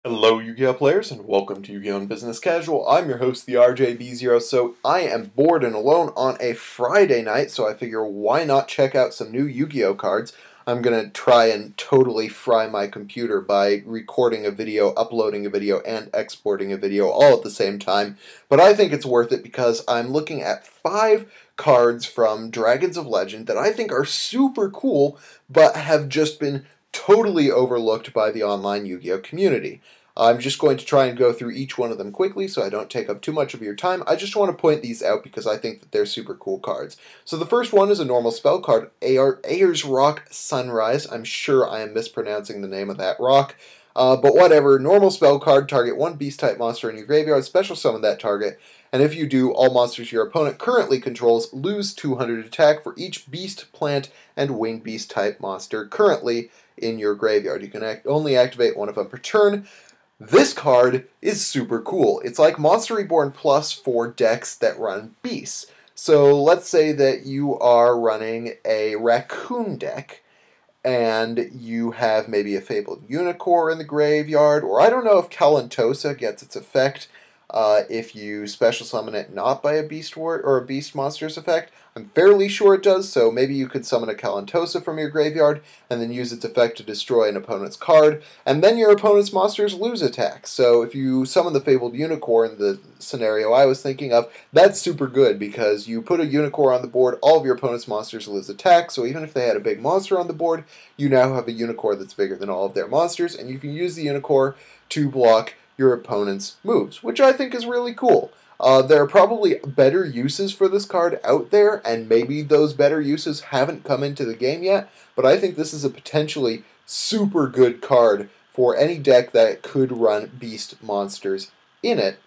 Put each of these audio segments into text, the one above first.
Hello Yu-Gi-Oh players and welcome to Yu-Gi-Oh! Business Casual. I'm your host, the RJB0. So I am bored and alone on a Friday night, so I figure why not check out some new Yu-Gi-Oh cards. I'm going to try and totally fry my computer by recording a video, uploading a video, and exporting a video all at the same time. But I think it's worth it because I'm looking at 5 cards from Dragons of Legend that I think are super cool, but have just been totally overlooked by the online Yu-Gi-Oh community. I'm just going to try and go through each one of them quickly so I don't take up too much of your time. I just want to point these out because I think that they're super cool cards. So the first one is a normal spell card, Ayers Rock Sunrise. I'm sure I am mispronouncing the name of that rock. But whatever, normal spell card, target one beast-type monster in your graveyard, special summon that target, and if you do, all monsters your opponent currently controls lose 200 attack for each beast, plant, and winged beast-type monster currently in your graveyard. You can only activate one of them per turn. This card is super cool. It's like Monster Reborn Plus for decks that run beasts. So let's say that you are running a raccoon deck, and you have maybe a Fabled Unicorn in the graveyard, or I don't know if Kalantosa gets its effect if you special summon it not by a Beast Ward or a Beast Monster's effect. I'm fairly sure it does, so maybe you could summon a Kalantosa from your graveyard and then use its effect to destroy an opponent's card, and then your opponent's monsters lose attack. So if you summon the Fabled Unicorn, the scenario I was thinking of, that's super good because you put a Unicorn on the board, all of your opponent's monsters lose attack, so even if they had a big monster on the board, you now have a Unicorn that's bigger than all of their monsters, and you can use the Unicorn to block your opponent's moves, which I think is really cool. There are probably better uses for this card out there, and maybe those better uses haven't come into the game yet, but I think this is a potentially super good card for any deck that could run beast monsters in it.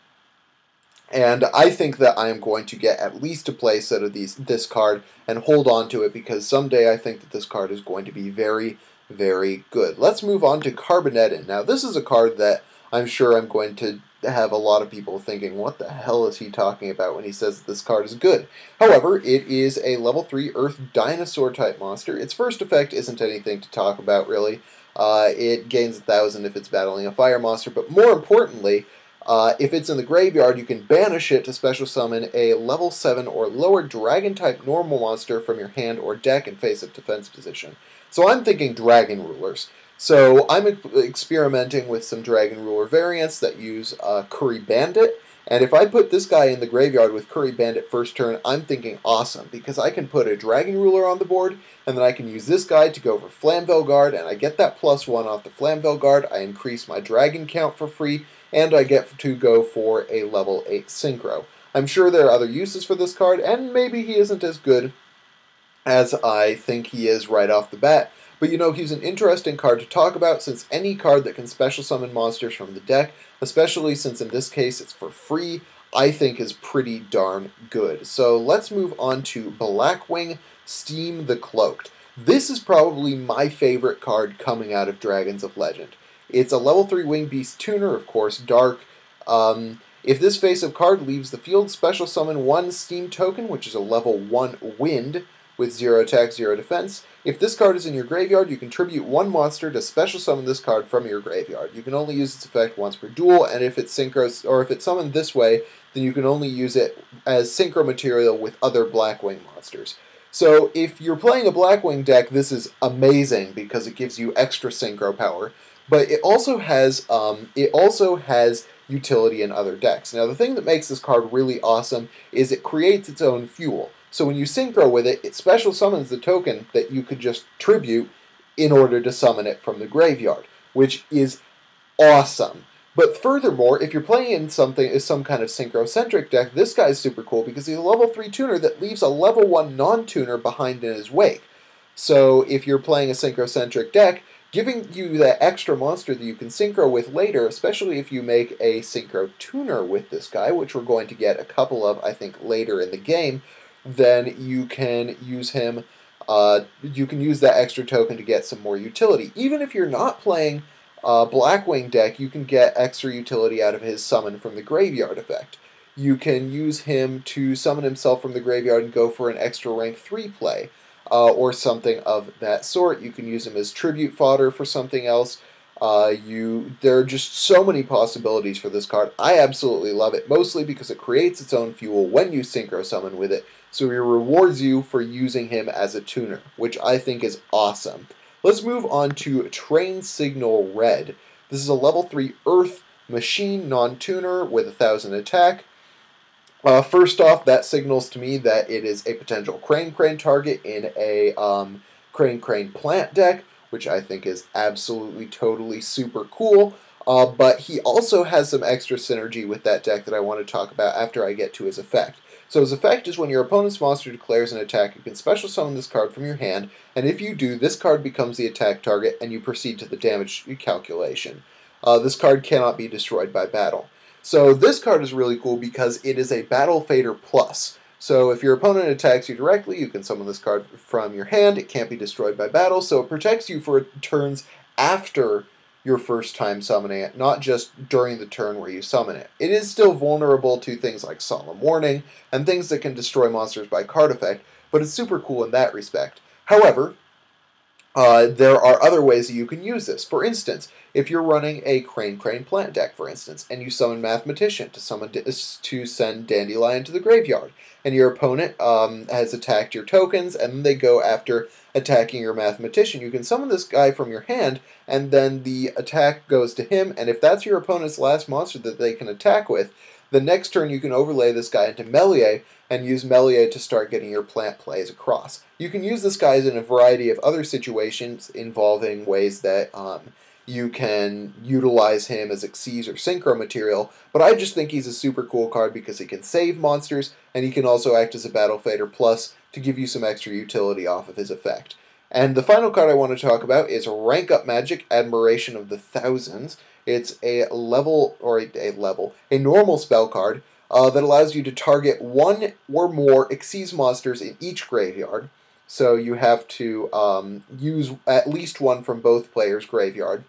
And I think that I am going to get at least a playset of this card and hold on to it because someday I think that this card is going to be very, very good. Let's move on to Carboneddon. Now this is a card that I'm sure I'm going to have a lot of people thinking, what the hell is he talking about when he says that this card is good? However, it is a level 3 Earth Dinosaur type monster. Its first effect isn't anything to talk about, really. It gains 1,000 if it's battling a fire monster, but more importantly, if it's in the graveyard, you can banish it to special summon a level 7 or lower dragon-type normal monster from your hand or deck in face-up defense position. So I'm thinking Dragon Rulers. So I'm experimenting with some Dragon Ruler variants that use Curry Bandit, and if I put this guy in the graveyard with Curry Bandit first turn, I'm thinking awesome, because I can put a Dragon Ruler on the board, and then I can use this guy to go for Flamvel Guard, and I get that +1 off the Flamvel Guard, I increase my Dragon count for free, and I get to go for a level 8 Synchro. I'm sure there are other uses for this card, and maybe he isn't as good as I think he is right off the bat. But you know, he's an interesting card to talk about since any card that can special summon monsters from the deck, especially since in this case it's for free, I think is pretty darn good. So let's move on to Blackwing, Steam the Cloaked. This is probably my favorite card coming out of Dragons of Legend. It's a level 3 Winged Beast Tuner, of course, dark. If this face-up card leaves the field, special summon 1 Steam token, which is a level 1 Wind, with 0 attack, 0 defense. If this card is in your graveyard, you contribute 1 monster to special summon this card from your graveyard. You can only use its effect once per duel, and if it's synchros, or if it's summoned this way, then you can only use it as synchro material with other Blackwing monsters. So if you're playing a Blackwing deck, this is amazing because it gives you extra synchro power. But it also has utility in other decks. Now the thing that makes this card really awesome is it creates its own fuel. So when you synchro with it, it special summons the token that you could just tribute in order to summon it from the graveyard, which is awesome. But furthermore, if you're playing in some kind of synchro-centric deck, this guy's super cool because he's a level 3 tuner that leaves a level 1 non-tuner behind in his wake. So if you're playing a synchro-centric deck, giving you that extra monster that you can synchro with later, especially if you make a synchro tuner with this guy, which we're going to get a couple of, I think, later in the game, then you can use him, you can use that extra token to get some more utility. Even if you're not playing a Blackwing deck, you can get extra utility out of his summon from the graveyard effect. You can use him to summon himself from the graveyard and go for an extra rank 3 play, or something of that sort. You can use him as tribute fodder for something else. There are just so many possibilities for this card. I absolutely love it, mostly because it creates its own fuel when you synchro summon with it, so he rewards you for using him as a tuner, which I think is awesome. Let's move on to Train Signal Red. This is a level 3 Earth machine non-tuner with 1,000 attack. First off, that signals to me that it is a potential Crane target in a Crane plant deck, which I think is absolutely totally super cool. But he also has some extra synergy with that deck that I want to talk about after I get to his effect. So his effect is when your opponent's monster declares an attack, you can special summon this card from your hand, and if you do, this card becomes the attack target, and you proceed to the damage calculation. This card cannot be destroyed by battle. So this card is really cool because it is a Battle Fader Plus. So if your opponent attacks you directly, you can summon this card from your hand. It can't be destroyed by battle, so it protects you for turns after your first time summoning it, not just during the turn where you summon it. It is still vulnerable to things like Solemn Warning and things that can destroy monsters by card effect, but it's super cool in that respect. However, there are other ways that you can use this. For instance, if you're running a Crane plant deck, for instance, and you summon Mathematician to send Dandelion to the graveyard, and your opponent has attacked your tokens, and then they go after attacking your Mathematician, you can summon this guy from your hand, and then the attack goes to him, and if that's your opponent's last monster that they can attack with, the next turn you can overlay this guy into Melee and use Melee to start getting your plant plays across. You can use this guy in a variety of other situations involving ways that you can utilize him as Xyz or Synchro material, but I just think he's a super cool card because he can save monsters, and he can also act as a Battle Fader Plus to give you some extra utility off of his effect. And the final card I want to talk about is Rank Up Magic, Admiration of the Thousands. It's a normal spell card that allows you to target one or more Xyz monsters in each graveyard. So you have to use at least one from both players' graveyard.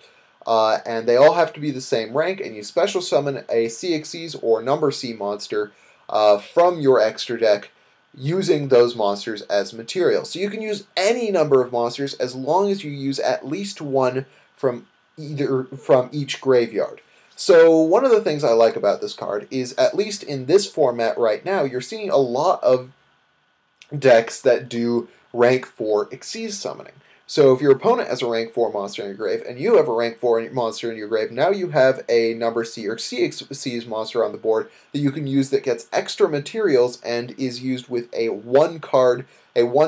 And they all have to be the same rank, and you special summon a CXyz or number C monster from your extra deck using those monsters as material. So you can use any number of monsters as long as you use at least one from each graveyard. So one of the things I like about this card is, at least in this format right now, you're seeing a lot of decks that do rank 4 Xyz summoning. So if your opponent has a rank 4 monster in your grave, and you have a rank 4 monster in your grave, now you have a number C or CXyz monster on the board that you can use that gets extra materials and is used with a one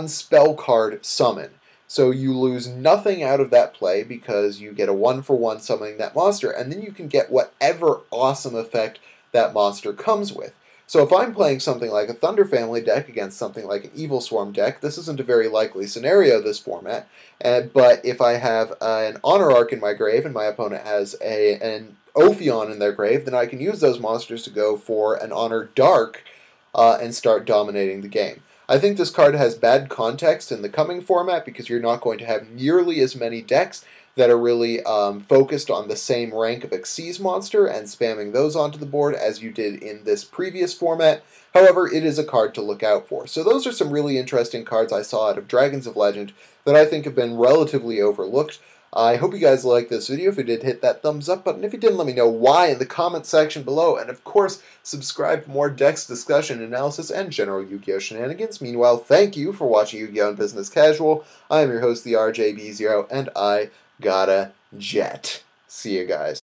spell card summon. So you lose nothing out of that play because you get a 1-for-1 summoning that monster, and then you can get whatever awesome effect that monster comes with. So if I'm playing something like a Thunder Family deck against something like an Evil Swarm deck, this isn't a very likely scenario, this format, but if I have an Honor Arc in my grave and my opponent has an Ophion in their grave, then I can use those monsters to go for an Honor Dark and start dominating the game. I think this card has bad context in the coming format because you're not going to have nearly as many decks that are really focused on the same rank of Xyz monster and spamming those onto the board as you did in this previous format. However, it is a card to look out for. So those are some really interesting cards I saw out of Dragons of Legend that I think have been relatively overlooked. I hope you guys liked this video. If you did, hit that thumbs up button. If you didn't, let me know why in the comment section below. And of course, subscribe for more decks, discussion, analysis, and general Yu-Gi-Oh! Shenanigans. Meanwhile, thank you for watching Yu-Gi-Oh! And Business Casual. I am your host, the RJB0, and I gotta jet. See you guys.